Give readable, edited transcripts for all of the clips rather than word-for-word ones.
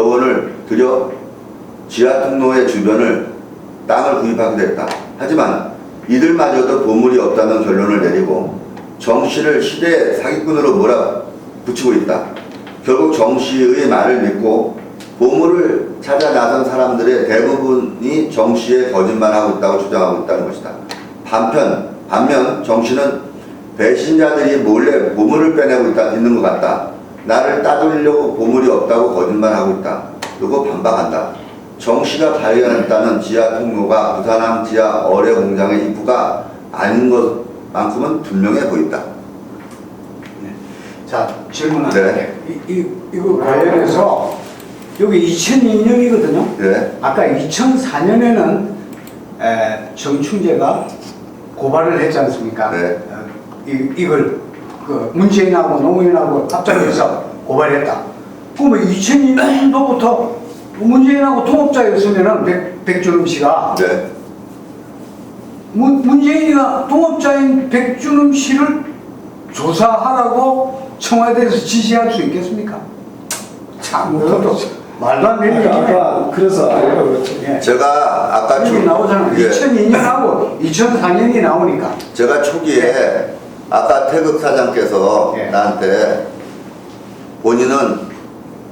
원을 들여 지하 통로의 주변을 땅을 구입하게 됐다. 하지만 이들마저도 보물이 없다는 결론을 내리고 정 씨를 시대의 사기꾼으로 몰아붙이고 있다. 결국 정 씨의 말을 믿고 보물을 찾아 나선 사람들의 대부분이 정 씨의 거짓말하고 있다고 주장하고 있다는 것이다. 반면 정 씨는 배신자들이 몰래 보물을 빼내고 있는 것 같다. 나를 따돌리려고 보물이 없다고 거짓말하고 있다. 그리고 반박한다. 정 씨가 발견했다는 지하 통로가 부산항 지하 어뢰 공장의 입구가 아닌 것만큼은 분명해 보인다. 네. 자, 질문은 네. 이거 관련해서 여기 2002년이거든요. 네. 아까 2004년에는 정충재가 고발을 했지 않습니까? 네. 이걸 그 문재인하고 노무현하고 합작해서 고발했다. 그러면 2002년도부터 문재인하고 통업자였으면은 백준흠 씨가 네. 문재인이가 통업자인 백준흠 씨를 조사하라고 청와대에서 지시할 수 있겠습니까? 참, 그것도 말도 안 되는 얘기네. 아까 그래서 알고 그렇죠. 예. 제가 아까 여기 나오잖아요. 예. 2002년하고 2004년이 나오니까. 제가 초기에 아까 태극 사장께서 예. 나한테 본인은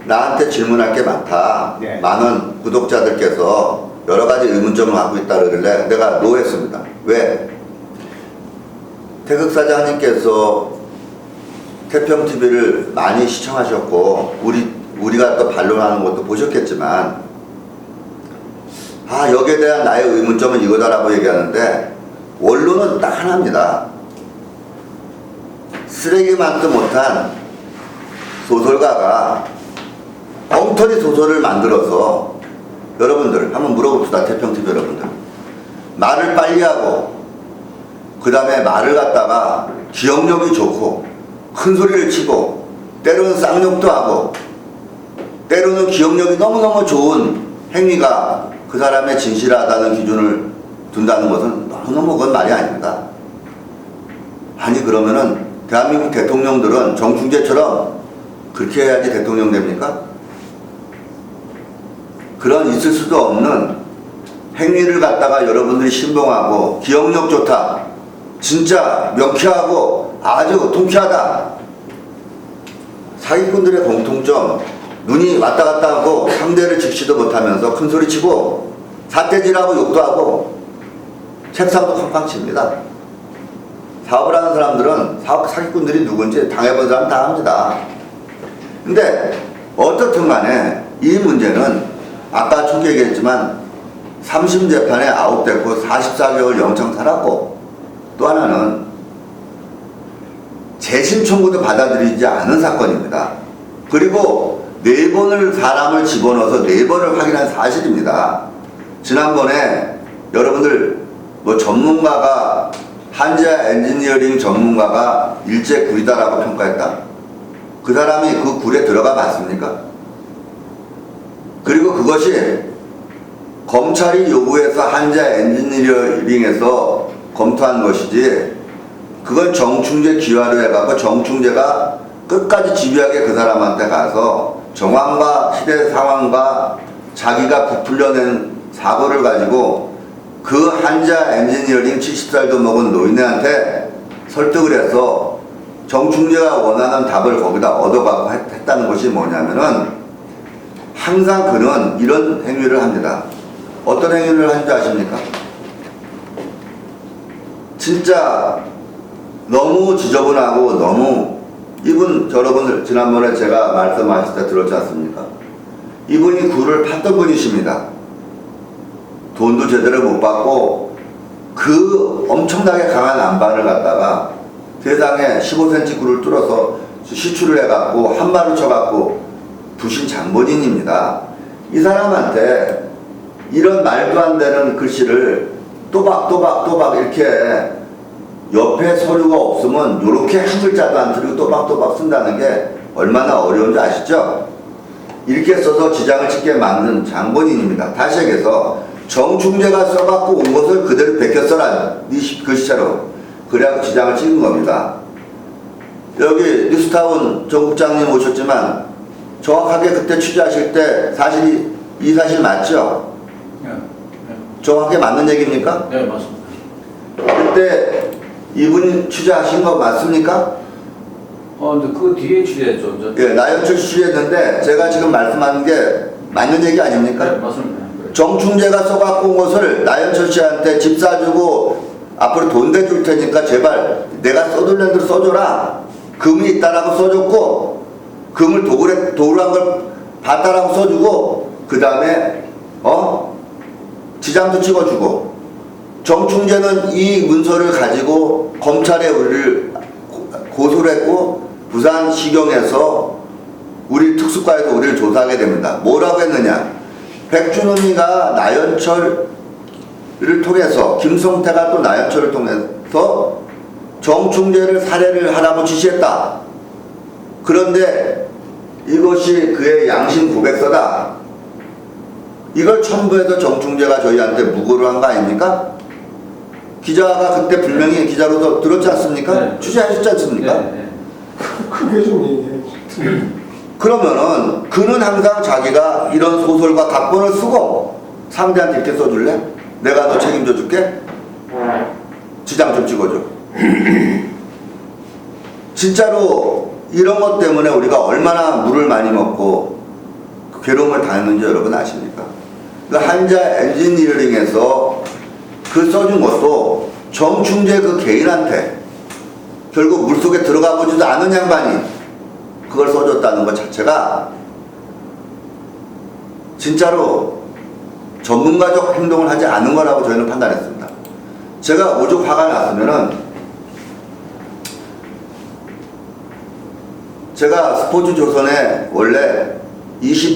나한테 질문할 게 많다. 예. 많은 구독자들께서 여러 가지 의문점을 갖고 있다 그러길래 내가 노했습니다. 왜? 태극 사장님께서 태평TV를 많이 시청하셨고 우리가 또 반론하는 것도 보셨겠지만 여기에 대한 나의 의문점은 이거다라고 얘기하는데 원론은 딱 하나입니다. 쓰레기만도 못한 소설가가 엉터리 소설을 만들어서 여러분들 한번 물어봅시다. 태평TV 여러분들 말을 빨리 하고 그 다음에 말을 갖다가 기억력이 좋고 큰 소리를 치고 때로는 쌍욕도 하고 때로는 기억력이 너무너무 좋은 행위가 그 사람의 진실하다는 기준을 둔다는 것은 너무너무 그건 말이 아닙니다. 아니 그러면은 대한민국 대통령들은 정충재처럼 그렇게 해야지 대통령 됩니까? 그런 있을 수도 없는 행위를 갖다가 여러분들이 신봉하고 기억력 좋다, 진짜 명쾌하고 아주 통쾌하다. 사기꾼들의 공통점, 눈이 왔다 갔다 하고 상대를 직시도 못하면서 큰소리치고 삿대질하고 욕도 하고 책상도 쾅쾅 칩니다. 사업을 하는 사람들은 사기꾼들이 누군지 당해본 사람 다 합니다. 근데 어떻든 간에 이 문제는 아까 초기 얘기했지만 3심 재판에 아웃됐고 44개월 영장 살았고 또 하나는 재심 청구도 받아들이지 않은 사건입니다. 그리고 4번을 사람을 집어넣어서 4번을 확인한 사실입니다. 지난번에 여러분들 뭐 전문가가 한자 엔지니어링 전문가가 일제 굴이다라고 평가했다. 그 사람이 그 굴에 들어가 봤습니까? 그리고 그것이 검찰이 요구해서 한자 엔지니어링에서 검토한 것이지 그건 정충재 기화로 해갖고 정충재가 끝까지 집요하게 그 사람한테 가서 정황과 시대 상황과 자기가 부풀려낸 사고를 가지고 그 한자 엔지니어링 70살도 먹은 노인네한테 설득을 해서 정충재가 원하는 답을 거기다 얻어갖고 했다는 것이 뭐냐면은 항상 그는 이런 행위를 합니다. 어떤 행위를 하는지 아십니까? 진짜 너무 지저분하고 너무 여러분들 지난번에 제가 말씀하실 때 들었지 않습니까? 이분이 굴을 팠던 분이십니다. 돈도 제대로 못 받고 그 엄청나게 강한 안반을 갖다가 세상에 15cm 굴을 뚫어서 시추를 해갖고 한 발을 쳐갖고 부신 장본인입니다. 이 사람한테 이런 말도 안 되는 글씨를 또박또박 이렇게 옆에 서류가 없으면 이렇게 한 글자도 안 틀리고 또박또박 쓴다는 게 얼마나 어려운지 아시죠? 이렇게 써서 지장을 찍게 만든 장본인입니다. 다시 얘기해서 정충재가 써갖고 온 것을 그대로 베껴 써라. 네 글씨체로. 그래야 지장을 찍은 겁니다. 여기 뉴스타운 정 국장님 오셨지만 정확하게 그때 취재하실 때 사실이 이 사실 맞죠? 네. 네. 정확하게 맞는 얘기입니까? 네, 맞습니다. 그때 이분이 취재하신 거 맞습니까? 근데 그 뒤에 취재했죠. 예, 나연철 취재했는데 제가 지금 말씀하는 게 맞는 얘기 아닙니까? 네, 맞습니다. 네. 정충재가 써갖고 온 것을 나연철 씨한테 집 사주고 앞으로 돈 대줄 테니까 제발 내가 써둘랜 대로 써줘라. 금이 있다라고 써줬고 금을 도구로 한 걸 봤다라고 써주고 그 다음에 지장도 찍어주고 정충재는 이 문서를 가지고 검찰에 우리를 고소를 했고 부산시경에서 우리 특수과에서 우리를 조사하게 됩니다. 뭐라고 했느냐? 백준흠이가 나연철을 통해서 김성태가 또 나연철을 통해서 정충재를 살해를 하라고 지시했다. 그런데 이것이 그의 양심 고백서다. 이걸 첨부해서 정충재가 저희한테 무고를 한 거 아닙니까? 기자가 그때 분명히 기자로서 들었지 않습니까? 네. 취재하셨지 않습니까? 네, 네. 그게 좀 얘기해. 그러면은 그는 항상 자기가 이런 소설과 각본을 쓰고 상대한테 이렇게 써줄래? 내가 너 책임져 줄게? 지장 좀 찍어줘. 진짜로 이런 것 때문에 우리가 얼마나 물을 많이 먹고 괴로움을 당했는지 여러분 아십니까? 그 한자 엔지니어링에서 그 써준 것도 정충재 그 개인한테 결국 물속에 들어가 보지도 않은 양반이 그걸 써줬다는 것 자체가 진짜로 전문가적 행동을 하지 않은 거라고 저희는 판단했습니다. 제가 오죽 화가 났으면은 제가 스포츠조선에 원래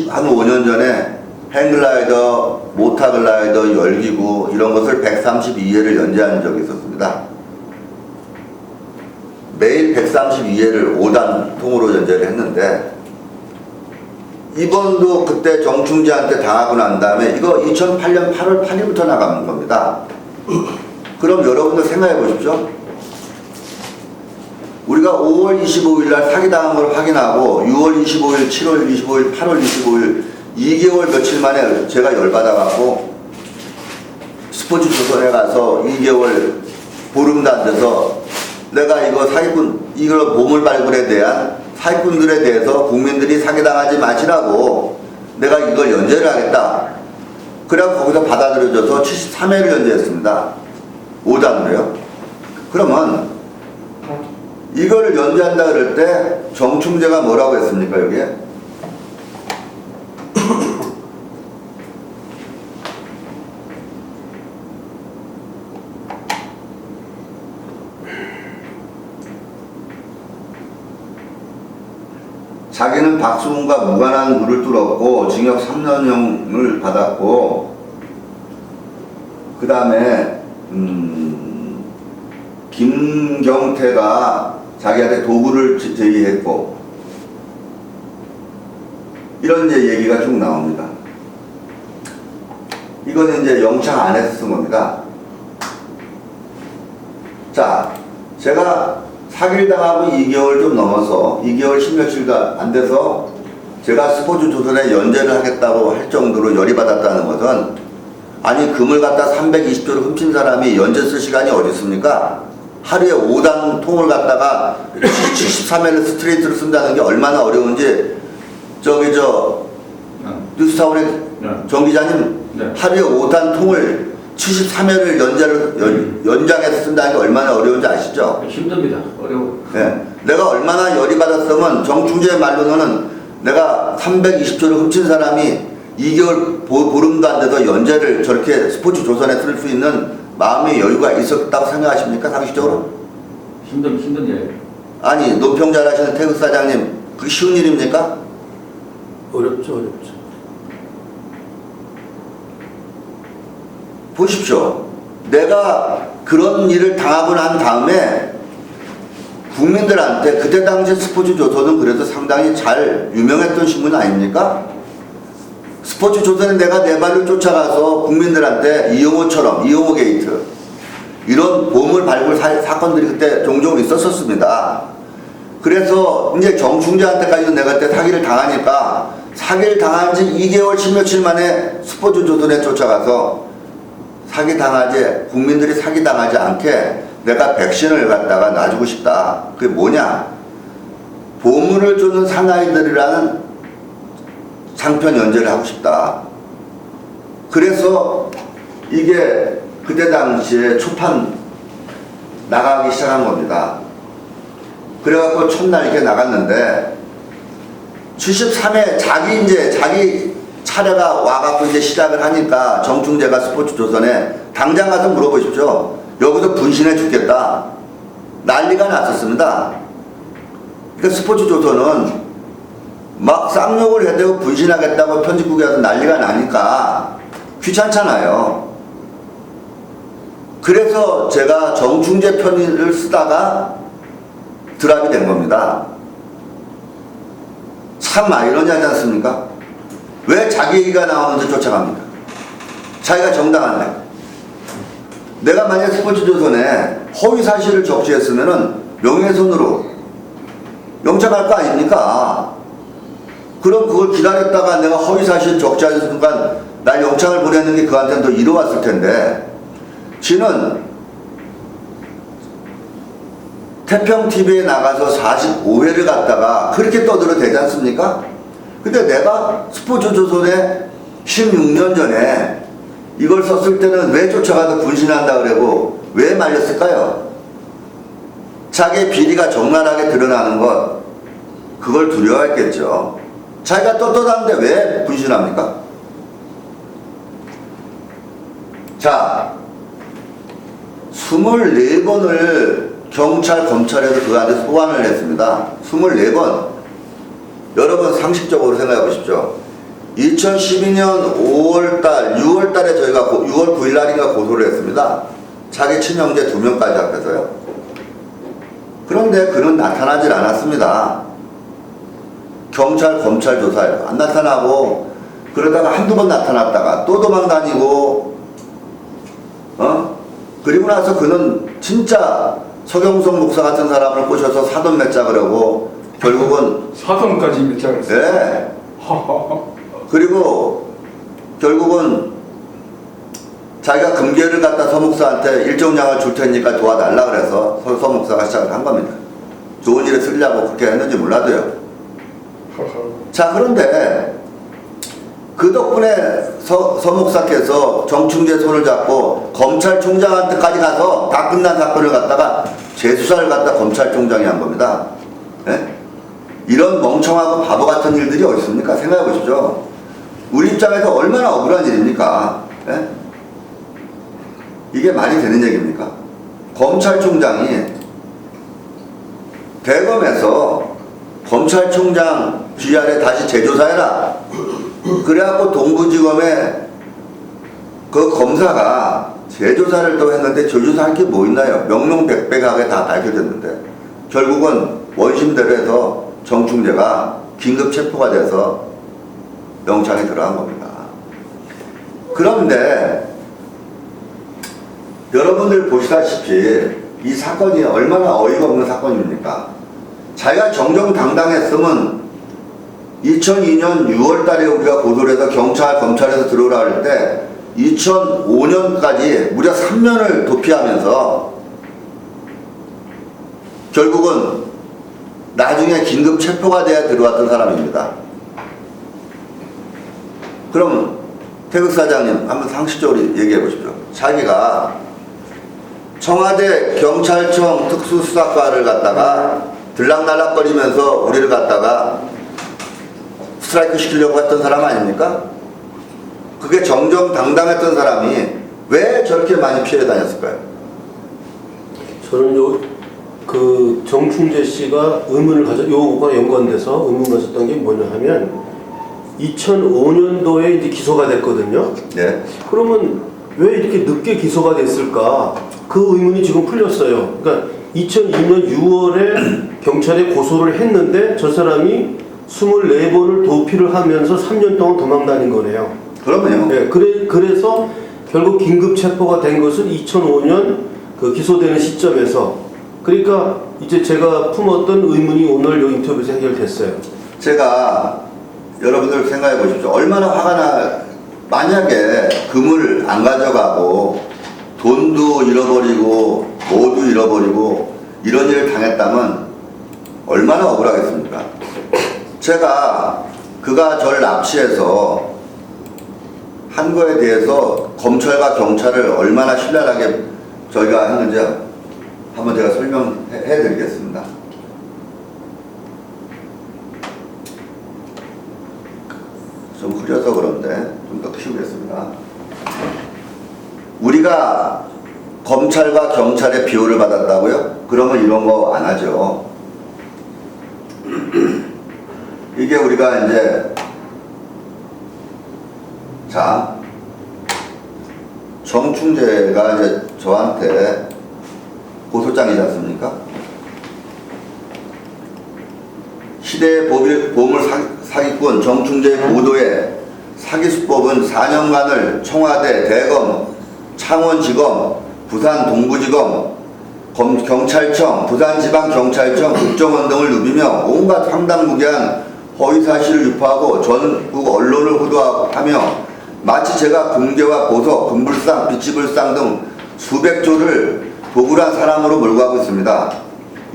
한 5년 전에 행글라이더, 모타글라이더, 열기구 이런 것을 132회를 연재한 적이 있었습니다. 매일 132회를 5단 통으로 연재를 했는데 이번도 그때 정충재한테 당하고 난 다음에 이거 2008년 8월 8일부터 나가는 겁니다. 그럼 여러분들 생각해 보십시오. 우리가 5월 25일 날 사기당한 걸 확인하고 6월 25일, 7월 25일, 8월 25일 2개월 며칠 만에 제가 열받아갖고 스포츠조선에 가서 2개월 보름도 안 돼서 내가 이거 사기꾼, 이걸 보물발굴에 대한 사기꾼들에 대해서 국민들이 사기당하지 마시라고 내가 이걸 연재를 하겠다. 그래서 거기서 받아들여져서 73회를 연재했습니다. 5단으로요. 그러면 이거를 연재한다 그럴 때 정충재가 뭐라고 했습니까 여기에? 자기는 박수훈과 무관한 물을 뚫었고 징역 3년형을 받았고 그 다음에 김경태가 자기한테 도구를 제의했고 이런 이제 얘기가 쭉 나옵니다. 이거는 이제 영장 안에서 쓴 겁니다. 자, 제가 사기를 당하고 2개월 좀 넘어서 2개월 10며칠가 안 돼서 제가 스포츠조선에 연재를 하겠다고 할 정도로 열이 받았다는 것은 아니 금을 갖다 320조를 훔친 사람이 연재 쓸 시간이 어디 있습니까? 하루에 5단 통을 갖다가 73회를 스트레이트로 쓴다는 게 얼마나 어려운지 뉴스타운의 정 기자님 네. 하루에 5단 통을 73회를 연장해서 쓴다는 게 얼마나 어려운지 아시죠? 힘듭니다. 어려워. 네. 내가 얼마나 열이 받았으면 정충재의 말로는 내가 320조를 훔친 사람이 2개월 보름도 안 돼서 연재를 저렇게 스포츠조선에 쓸 수 있는 마음의 여유가 있었다고 생각하십니까? 상식적으로? 힘든 일. 아니 논평 잘하시는 태극 사장님 그게 쉬운 일입니까? 어렵죠. 보십시오. 내가 그런 일을 당하고 난 다음에 국민들한테 그때 당시 스포츠조선은 그래도 상당히 잘 유명했던 신문 아닙니까? 스포츠조선에 내가 내 발로 쫓아가서 국민들한테 이용호처럼 이용호 게이트 이런 보물 발굴 사건들이 그때 종종 있었습니다. 그래서 이제 정충재한테까지도 내가 그때 사기를 당하니까 사기를 당한 지 2개월 10며칠 만에 스포츠조선에 쫓아가서 사기 당하지, 국민들이 사기 당하지 않게 내가 백신을 갖다가 놔주고 싶다. 그게 뭐냐? 보물을 쫓는 사나이들이라는 장편 연재를 하고 싶다. 그래서 이게 그때 당시에 초판 나가기 시작한 겁니다. 그래갖고 첫날 이렇게 나갔는데 73회 자기 차례가 와갖고 이제 시작을 하니까 정충재가 스포츠조선에 당장 가서 물어보십시오. 여기서 분신해 죽겠다. 난리가 났었습니다. 그러니까 스포츠조선은 막 쌍욕을 해대고 분신하겠다고 편집국에 와서 난리가 나니까 귀찮잖아요. 그래서 제가 정충재 편을 쓰다가 드랍이 된 겁니다. 참 아이러니하지 않습니까? 왜 자기 얘기가 나오는지 쫓아갑니까? 자기가 정당한데. 내가 만약 스포츠조선에 허위 사실을 적시했으면은 명예훼손으로 영장할 거 아닙니까? 그럼 그걸 기다렸다가 내가 허위 사실 적시하는 순간 날 영장을 보내는 게 그한테는 더 이로웠을 텐데, 지는 태평TV에 나가서 45회를 갔다가 그렇게 떠들어대지 않습니까? 근데 내가 스포츠조선에 16년 전에 이걸 썼을 때는 왜 쫓아가서 분신한다 그러고 왜 말렸을까요? 자기의 비리가 적나라하게 드러나는 것, 그걸 두려워했겠죠. 자기가 떳떳한데 왜 분신합니까? 자, 24번을 경찰, 검찰에서 그한테 소환을 했습니다. 24번. 여러분 상식적으로 생각해 보십시오. 2012년 5월달, 6월달에 저희가 6월 9일날인가 고소를 했습니다. 자기 친형제 2명까지 앞에서요. 그런데 그는 나타나질 않았습니다. 경찰, 검찰 조사에 안 나타나고, 그러다가 한두 번 나타났다가 또 도망다니고, 그리고 나서 그는 진짜 서경석 목사 같은 사람을 꼬셔서 사돈 맺자 그러고, 결국은 사돈까지 맺자고 했어요. 네. 그리고 결국은 자기가 금괴를 갖다 서 목사한테 일정량을 줄 테니까 도와달라 그래서 서 목사가 시작을 한 겁니다. 좋은 일에 쓰려고 그렇게 했는지 몰라도요. 자, 그런데 그 덕분에 서 목사께서 정충재 손을 잡고 검찰총장한테까지 가서 다 끝난 사건을 갖다가 재수사를 갖다 검찰총장이 한 겁니다. 네? 이런 멍청하고 바보 같은 일들이 어디 있습니까? 생각해 보십시오. 우리 입장에서 얼마나 억울한 일입니까? 네? 이게 말이 되는 얘기입니까? 검찰총장이 대검에서 검찰총장 GR에 다시 재조사해라. 그래갖고 동부지검에 그 검사가 재조사를 또 했는데 재조사할 게 뭐 있나요? 명명백백하게 다 밝혀졌는데 결국은 원심대로 해서 정충재가 긴급 체포가 돼서 영장에 들어간 겁니다. 그런데 여러분들 보시다시피 이 사건이 얼마나 어이가 없는 사건입니까? 자기가 정정당당했으면 2002년 6월 달에 우리가 고소를 해서 경찰, 검찰에서 들어오라 할 때 2005년까지 무려 3년을 도피하면서 결국은 나중에 긴급 체포가 돼야 들어왔던 사람입니다. 그럼 태극 사장님 한번 상식적으로 얘기해 보십시오. 자기가 청와대 경찰청 특수수사과를 갖다가 들락날락거리면서 우리를 갖다가 스트라이크 시키려고 했던 사람 아닙니까? 그게 정정당당했던 사람이 왜 저렇게 많이 피해 다녔을까요? 저는 그 정충재 씨가 요거가 연관돼서 의문을 가졌던 게 뭐냐 하면 2005년도에 이제 기소가 됐거든요. 네. 그러면 왜 이렇게 늦게 기소가 됐을까? 그 의문이 지금 풀렸어요. 그러니까 2002년 6월에 경찰에 고소를 했는데 저 사람이 24번을 도피를 하면서 3년 동안 도망 다닌 거네요. 그러면요. 네, 그래서 결국 긴급 체포가 된 것은 2005년 그 기소되는 시점에서 그러니까 이제 제가 품었던 의문이 오늘 이 인터뷰에서 해결됐어요. 제가 여러분들 생각해 보십시오. 얼마나 화가 만약에 금을 안 가져가고 돈도 잃어버리고 뭐도 잃어버리고 이런 일을 당했다면 얼마나 억울하겠습니까? 제가 그가 저를 납치해서 한 거에 대해서 검찰과 경찰을 얼마나 신랄하게 저희가 했는지 한번 제가 설명해 드리겠습니다. 좀 흐려서 그런데 좀 더 키우겠습니다. 우리가 검찰과 경찰의 비호를 받았다고요? 그러면 이런 거 안 하죠. 이게 우리가 이제 자 정충재가 이제 저한테 고소장이지 않습니까? 시대의 보물 사기꾼 정충재의 보도에 사기수법은 4년간을 청와대, 대검, 창원지검, 부산 동부지검, 경찰청, 부산지방경찰청, 국정원 등을 누비며 온갖 황당무계한 허위사실을 유포하고 전국 언론을 호도하며 마치 제가 금괴와 보석, 금불상, 비치불상 등 수백 조를 도굴한 사람으로 몰고 가고 있습니다.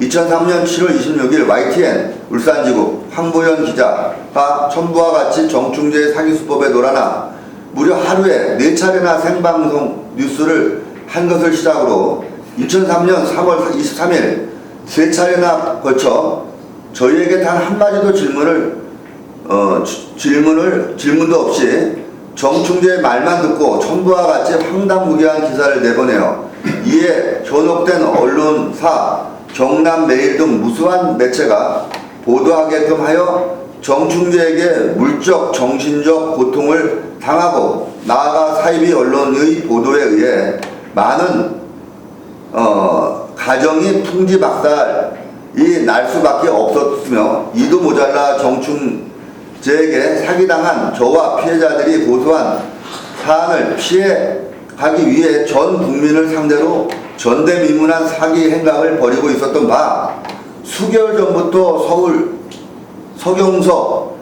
2003년 7월 26일 YTN 울산지국 황보현 기자가 첨부와 같이 정충재의 사기수법에 놀아나 무려 하루에 4차례나 생방송 뉴스를 한 것을 시작으로 2003년 3월 23일 3차례나 걸쳐 저희에게 단 한마디도 질문도 없이 정충재의 말만 듣고 첨부와 같이 황당무계한 기사를 내보내요. 이에 현혹된 언론사, 경남매일 등 무수한 매체가 보도하게끔 하여 정충재에게 물적, 정신적 고통을 당하고 나아가 사이비 언론의 보도에 의해 많은 가정이 풍지박살이 날 수밖에 없었으며 이도 모자라 정충재에게 사기당한 저와 피해자들이 고소한 사안을 피해가기 위해 전 국민을 상대로 전대미문한 사기 행각을 벌이고 있었던 바 수개월 전부터 서울 서경석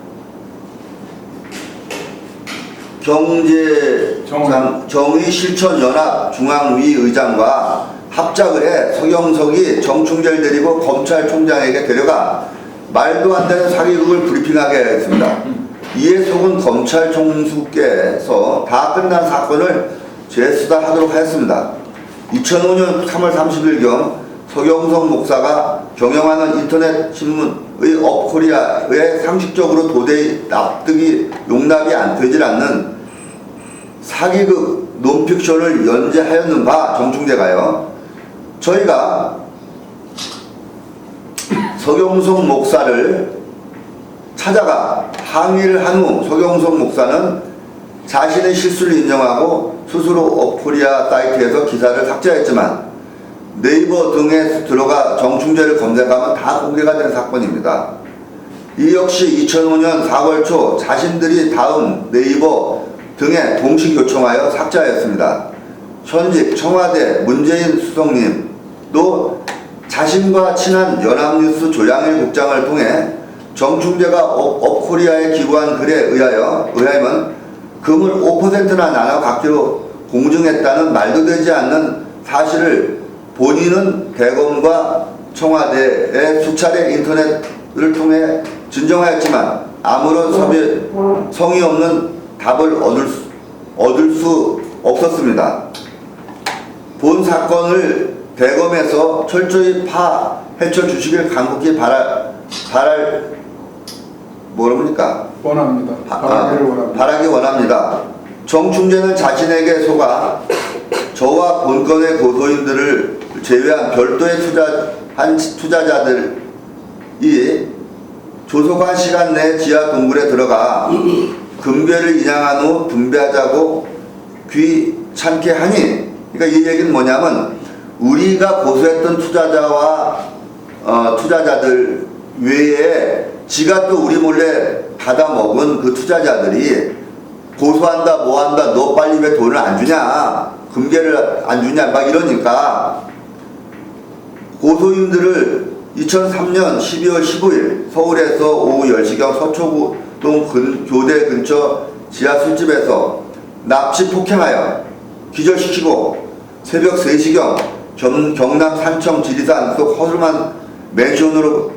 정의실천연합 중앙위 의장과 합작을 해 서경석이 정충재를 데리고 검찰총장에게 데려가 말도 안 되는 사기극을 브리핑하게 했습니다. 이에 속은 검찰 총수께서 다 끝난 사건을 재수사하도록 하였습니다. 2005년 3월 30일경 서경석 목사가 경영하는 인터넷 신문의 업코리아에 상식적으로 도저히 용납이 안 되질 않는 사기극 논픽션을 연재하였는 바 정충재가요. 저희가 서경석 목사를 찾아가 항의를 한 후 서경석 목사는 자신의 실수를 인정하고 스스로 업코리아 사이트에서 기사를 삭제했지만 네이버 등에 들어가 정충재를 검색하면 다 공개가 된 사건입니다. 이 역시 2005년 4월 초 자신들이 다음 네이버 등에 공식 요청하여 삭제하였습니다. 현직 청와대 문재인 수석님도 자신과 친한 연합뉴스 조양일 국장을 통해 정충재가 업코리아에 기부한 글에 의하면 금을 5%나 나눠 갖기로 공증했다는 말도 되지 않는 사실을 본인은 대검과 청와대의 수차례 인터넷을 통해 진정하였지만 아무런 성의 없는 답을 얻을 수 없었습니다. 본 사건을 대검에서 철저히 파헤쳐 주시길 간곡히 원합니다. 바라기 원합니다. 정충재는 자신에게 속아 저와 본건의 고소인들을 제외한 별도의 투자자들이 조속한 시간 내에 지하 동굴에 들어가 금괴를 인양한 후 분배하자고 귀찮게 하니, 그러니까 이 얘기는 뭐냐면 우리가 고소했던 투자자들 외에 지가 또 우리 몰래 받아먹은 그 투자자들이 고소한다 뭐한다 너 빨리 왜 돈을 안 주냐 금괴를 안 주냐 막 이러니까 고소인들을 2003년 12월 15일 서울에서 오후 10시경 서초동 교대 근처 지하 술집에서 납치 폭행하여 기절시키고 새벽 3시경 경남 산청 지리산 속 허름한 맨션으로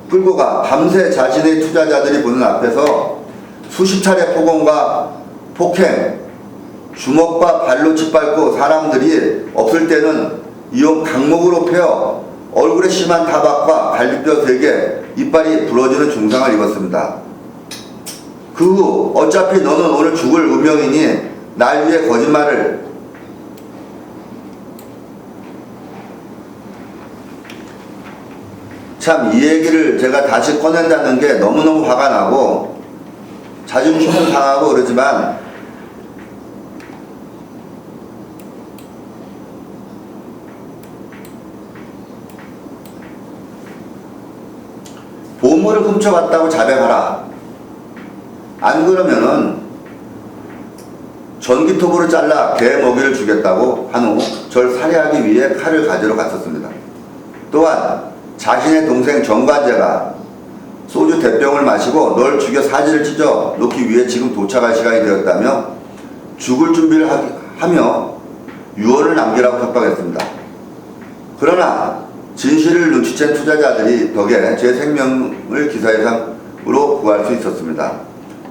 끌고 가 밤새 자신의 투자자들이 보는 앞에서 수십 차례 폭언과 폭행, 주먹과 발로 짓밟고 사람들이 없을 때는 이용 강목으로 패어 얼굴에 심한 타박과 갈비뼈 3개, 이빨이 부러지는 중상을 입었습니다. 그 후 어차피 너는 오늘 죽을 운명이니 날 위해 거짓말을 참 이 얘기를 제가 다시 꺼낸다는 게 너무너무 화가 나고 자존심은 상하고 그러지만 보물을 훔쳐갔다고 자백하라. 안 그러면은 전기톱으로 잘라 개 먹이를 주겠다고 한 후 절 살해하기 위해 칼을 가지러 갔었습니다. 또한 자신의 동생 정관재가 소주 대병을 마시고 널 죽여 사지를 찢어 놓기 위해 지금 도착할 시간이 되었다며 죽을 준비를 하며 유언을 남기라고 협박했습니다. 그러나 진실을 눈치챈 투자자들이 덕에 제 생명을 기사회생으로 구할 수 있었습니다.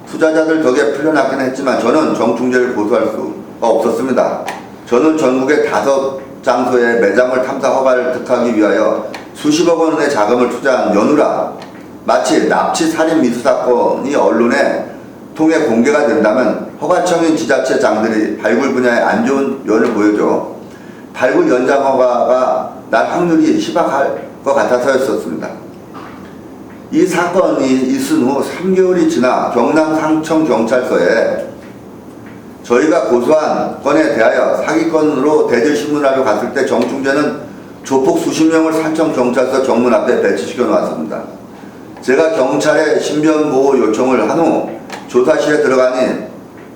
투자자들 덕에 풀려났긴 했지만 저는 정충재를 고소할 수가 없었습니다. 저는 전국의 5장소의 매장물 탐사 허가를 득하기 위하여 수십억 원의 자금을 투자한 연우라 마치 납치 살인 미수 사건이 언론에 통해 공개가 된다면 허가청인 지자체장들이 발굴 분야에 안 좋은 면을 보여줘 발굴 연장 허가가 날 확률이 희박할 것 같아서였었습니다. 이 사건이 있은 후 3개월이 지나 경남 상청경찰서에 저희가 고소한 건에 대하여 사기건으로 대질신문하러 갔을 때 정충재는 조폭 수십 명을 산청경찰서 정문 앞에 배치시켜 놓았습니다. 제가 경찰에 신변보호 요청을 한 후 조사실에 들어가니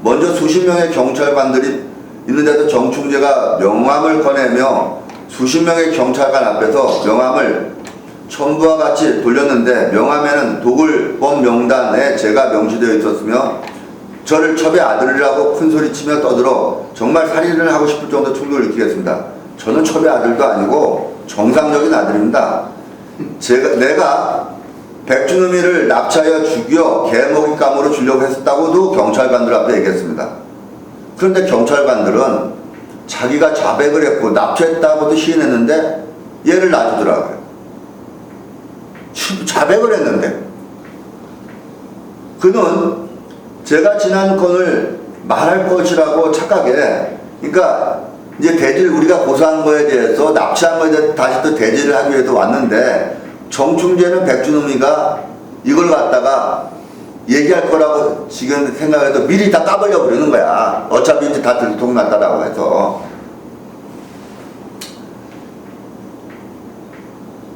먼저 수십 명의 경찰관들이 있는데도 정충재가 명함을 꺼내며 수십 명의 경찰관 앞에서 명함을 첨부와 같이 돌렸는데 명함에는 도굴범 명단에 제가 명시되어 있었으며 저를 첩의 아들이라고 큰소리치며 떠들어 정말 살인을 하고 싶을 정도 충격을 느끼겠습니다. 저는 첩의 아들도 아니고 정상적인 아들입니다. 내가 백준음이를 납치하여 죽여 개먹잇감으로 주려고 했다고도 경찰관들 앞에 얘기했습니다. 그런데 경찰관들은 자기가 자백을 했고 납치했다고도 시인했는데 얘를 놔주더라고요. 자백을 했는데 그는 제가 지난 건을 말할 것이라고 착각해. 그러니까 이제 대질 우리가 고소한 거에 대해서 납치한 거에 대해서 다시 또 대질을 하기 위해서 왔는데 정충재는 백준음이가 이걸 갖다가 얘기할 거라고 지금 생각해도 미리 다 까버려 버리는 거야. 어차피 이제 다 들통났다라고 해서.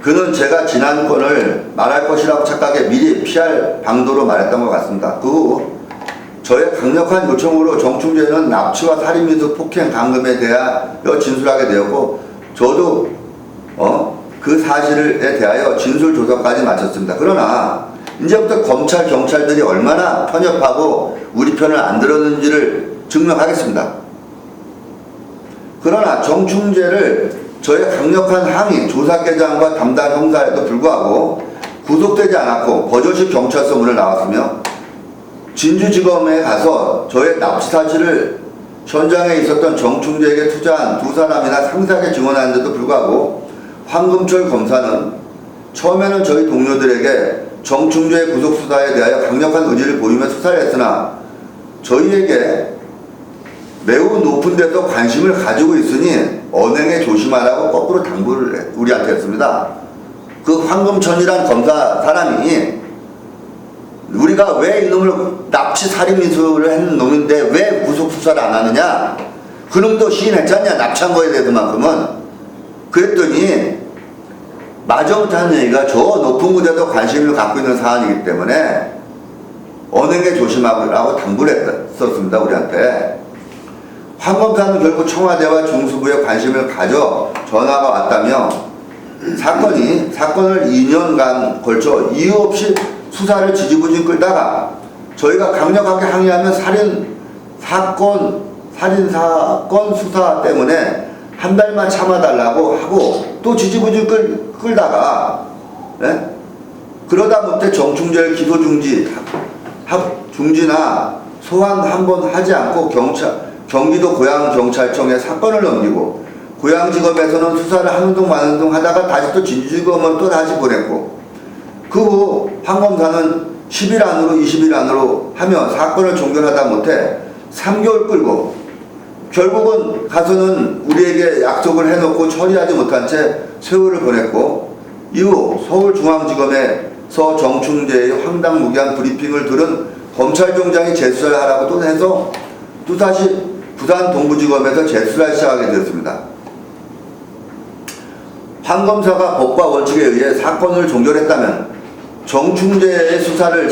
그는 제가 지난 건을 말할 것이라고 착각해 미리 피할 방도로 말했던 것 같습니다. 그 후 저의 강력한 요청으로 정충재는 납치와 살인 미수 폭행 감금에 대하여 진술하게 되었고 저도 그 사실에 대하여 진술 조사까지 마쳤습니다. 그러나 이제부터 검찰 경찰들이 얼마나 편협하고 우리 편을 안 들었는지를 증명하겠습니다. 그러나 정충재를 저의 강력한 항의, 조사계장과 담당 형사에도 불구하고 구속되지 않았고 버젓이 경찰서 문을 나왔으며 진주지검에 가서 저의 납치 사실을 현장에 있었던 정충재에게 투자한 두 사람이나 상세하게 증언하는데도 불구하고 황금철 검사는 처음에는 저희 동료들에게 정충재의 구속수사에 대하여 강력한 의지를 보이며 수사를 했으나 저희에게 매우 높은 데서 관심을 가지고 있으니 언행에 조심하라고 거꾸로 당부를 우리한테 했습니다. 그 황금천이란 검사 사람이 우리가 왜 이놈을 납치 살인 미수를 했는 놈인데 왜 구속 수사를 안 하느냐? 그놈도 시인했잖냐? 납치한 거에 대해서만큼은. 그랬더니 마저못하는 얘기가 저 높은 곳에도 관심을 갖고 있는 사안이기 때문에 언행에 조심하라고 당부를 했었습니다. 우리한테. 황 검사는 결국 청와대와 중수부에 관심을 가져 전화가 왔다며 사건을 2년간 걸쳐 이유 없이 수사를 지지부진 끌다가 저희가 강력하게 항의하면 살인사건 수사 때문에 한 달만 참아달라고 하고 또 지지부진 끌다가 예? 그러다 못해 정충죄를 기소 중지나 소환 한 번 하지 않고 경기도 고양경찰청에 사건을 넘기고 고양지검에서는 수사를 하는 둥 마는 둥 하다가 다시 또 진주지검으로 또 다시 보냈고 그 후 판검사는 10일 안으로 20일 안으로 하며 사건을 종결하다 못해 3개월 끌고 결국은 가서는 우리에게 약속을 해놓고 처리하지 못한 채 세월을 보냈고 이후 서울중앙지검에서 정충재의 황당무계한 브리핑을 들은 검찰총장이 재수사를 하라고 또 해서 또다시 부산 동부지검에서 재수사를 시작하게 되었습니다. 판검사가 법과 원칙에 의해 사건을 종결했다면 정충재의 수사를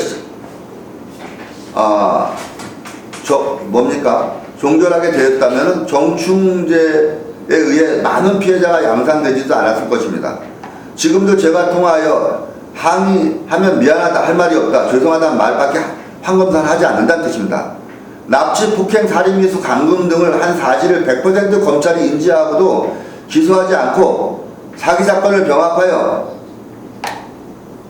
종결하게 되었다면 정충재에 의해 많은 피해자가 양산되지도 않았을 것입니다. 지금도 제가 통화하여 항의하면 미안하다 할 말이 없다 죄송하다는 말밖에 판검사는 하지 않는다는 뜻입니다. 납치, 폭행, 살인, 미수, 감금 등을 한 사실을 100% 검찰이 인지하고도 기소하지 않고 사기사건을 병합하여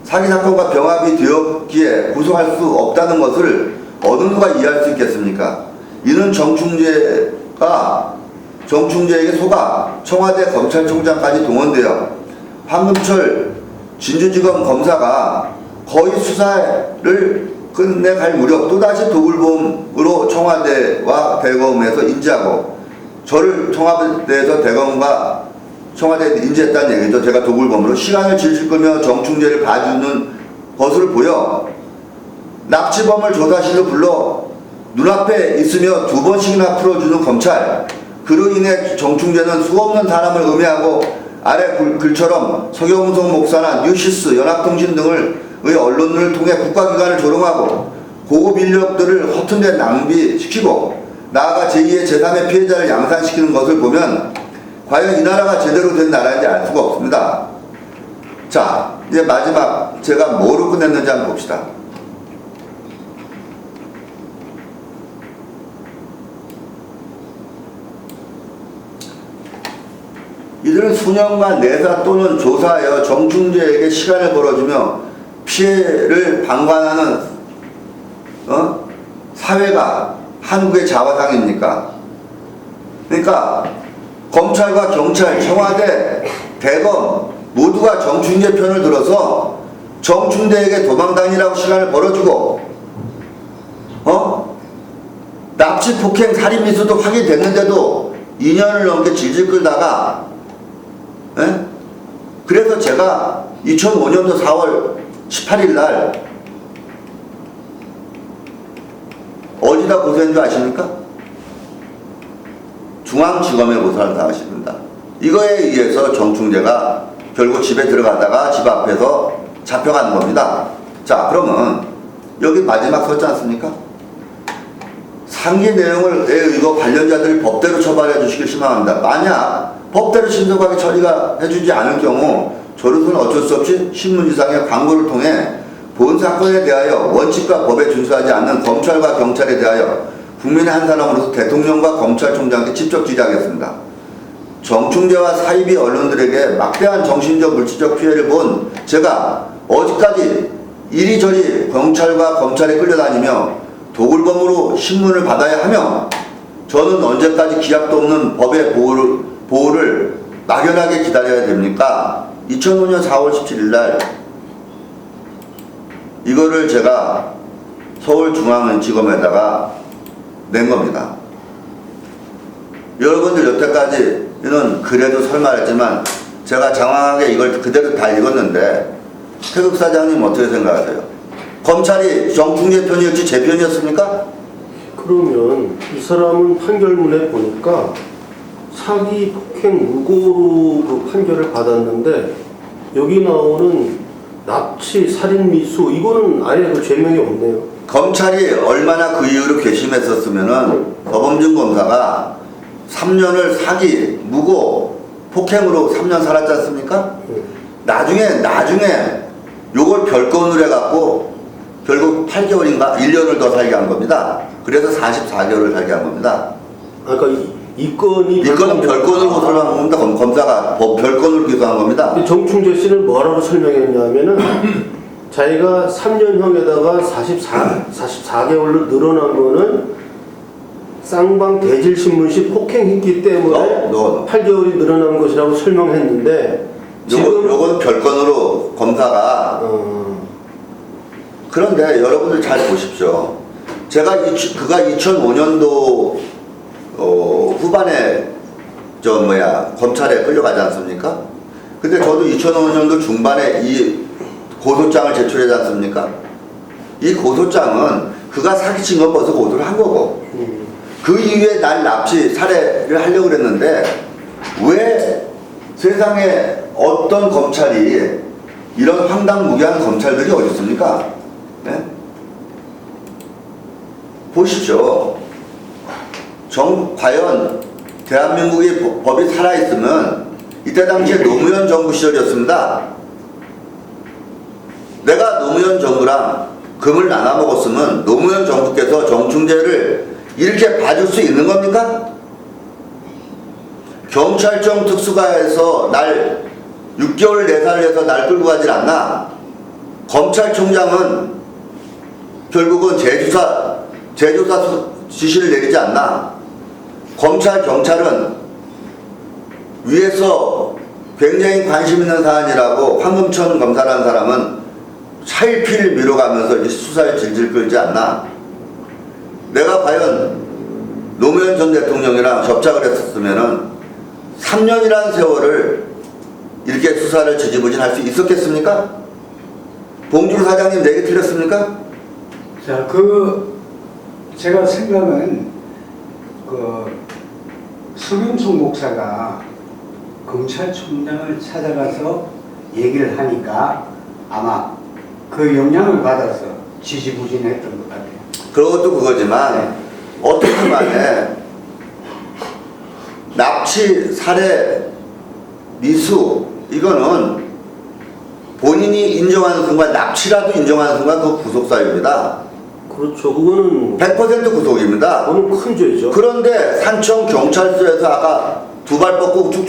사기사건과 병합이 되었기에 구속할 수 없다는 것을 어느 누가 이해할 수 있겠습니까? 이는 정충재에게 속아 청와대 검찰총장까지 동원되어 황금철 진주지검 검사가 거의 수사를 끝내갈 무렵 또다시 도굴범으로 청와대와 대검에서 인지하고 저를 청와대에서 대검과 청와대에 인지했다는 얘기죠. 제가 도굴범으로 시간을 질질 끌며 정충재를 봐주는 것을 보여 납치범을 조사실로 불러 눈앞에 있으며 2번씩이나 풀어주는 검찰 그로 인해 정충재는 수없는 사람을 음해하고 아래 글처럼 서경석 목사나 뉴시스, 연합통신 등의 언론을 통해 국가기관을 조롱하고 고급 인력들을 허튼 데 낭비시키고 나아가 제2의 제3의 피해자를 양산시키는 것을 보면 과연 이 나라가 제대로 된 나라인지 알 수가 없습니다. 자, 이제 마지막 제가 뭐로 끝냈는지 한번 봅시다. 이들은 수년간 내사 또는 조사하여 정충재에게 시간을 벌어주며 피해를 방관하는 사회가 한국의 자화상입니까? 그러니까 검찰과 경찰, 청와대, 대검 모두가 정충재 편을 들어서 정충재에게 도망다니라고 시간을 벌어주고 납치, 폭행, 살인 미수도 확인됐는데도 2년을 넘게 질질 끌다가 그래서 제가 2005년도 4월 18일 날 어디다 고소한 줄 아십니까? 중앙지검에 고소를 당하십니다. 이거에 의해서 정충재가 결국 집에 들어가다가 집 앞에서 잡혀가는 겁니다. 자, 그러면 여기 마지막 썼지 않습니까? 상기 내용에 의거 관련자들 법대로 처벌해 주시길 신청합니다. 만약 법대로 신속하게 처리가 해주지 않을 경우 저로서는 어쩔 수 없이 신문지상의 광고를 통해 본 사건에 대하여 원칙과 법에 준수하지 않는 검찰과 경찰에 대하여 국민의 한 사람으로서 대통령과 검찰총장께 직접 질의하겠습니다. 정충재와 사이비 언론들에게 막대한 정신적 물질적 피해를 본 제가 어디까지 이리저리 경찰과 검찰에 끌려다니며 도굴범으로 신문을 받아야 하며 저는 언제까지 기약도 없는 법의 보호를 막연하게 기다려야 됩니까? 2005년 4월 17일 날 이거를 제가 서울중앙지검에다가 낸 겁니다. 여러분들 여태까지는 그래도 설마 했지만 제가 장황하게 이걸 그대로 다 읽었는데 태극 사장님 어떻게 생각하세요? 검찰이 정충재 편이었지 제 편이었습니까? 그러면 이 사람은 판결문에 보니까 사기, 폭행, 무고로 그 판결을 받았는데 여기 나오는 납치, 살인, 미수 이거는 아예 그 죄명이 없네요. 검찰이 얼마나 그 이후로 괘씸했었으면은 서범준 검사가 3년을 사기, 무고, 폭행으로 3년 살았지 않습니까? 나중에 요걸 별건으로 해갖고 결국 8개월인가 1년을 더 살게 한 겁니다. 그래서 44개월을 살게 한 겁니다. 그러니까 이 건이 이 건은 별건으로 설명한 겁니다. 검사가 별건으로 기소한 겁니다. 정충재 씨는 뭐라고 설명했냐면은 자기가 3년형에다가 44개월로 늘어난 거는 쌍방 대질신문시 폭행했기 때문에 8개월이 늘어난 것이라고 설명했는데 요건 별건으로 검사가 그런데 여러분들 잘 보십시오. 그가 2005년도 후반에 검찰에 끌려가지 않습니까? 근데 저도 2005년도 중반에 이 고소장을 제출하지 않습니까? 이 고소장은 그가 사기친 건 벌써 고소를 한 거고 그 이후에 날 납치 살해를 하려고 그랬는데 왜 세상에 어떤 검찰이 이런 황당무계한 검찰들이 어디 있습니까? 네? 보십시오. 과연 대한민국의 법이 살아있으면 이때 당시에 노무현 정부 시절이었습니다. 내가 노무현 정부랑 금을 나눠 먹었으면 노무현 정부께서 정충재를 이렇게 봐줄 수 있는 겁니까? 경찰청 특수가에서 날 6개월 내사를 해서 날 끌고 가질 않나? 검찰총장은 결국은 재조사 지시를 내리지 않나? 경찰은 위에서 굉장히 관심 있는 사안이라고 황금천 검사라는 사람은 차일피일 미뤄가면서 수사에 질질 끌지 않나? 내가 과연 노무현 전 대통령이랑 접촉을 했었으면은 3년이라는 세월을 이렇게 수사를 지지부진할 수 있었겠습니까? 봉준호 사장님 내게 틀렸습니까? 자, 제가 생각은 서경석 목사가 검찰총장을 찾아가서 얘기를 하니까 아마 그 영향을 받아서 지지부진했던 것 같아요. 그것도 그거지만 어떻게 만에 납치, 살해, 미수 이거는 본인이 인정하는 순간 납치라도 인정하는 순간 그 구속사유입니다. 그렇죠. 그거는 100% 구속입니다. 그거는 큰 죄죠. 그런데 산청 경찰서에서 아까 두 발 뻗고 툭툭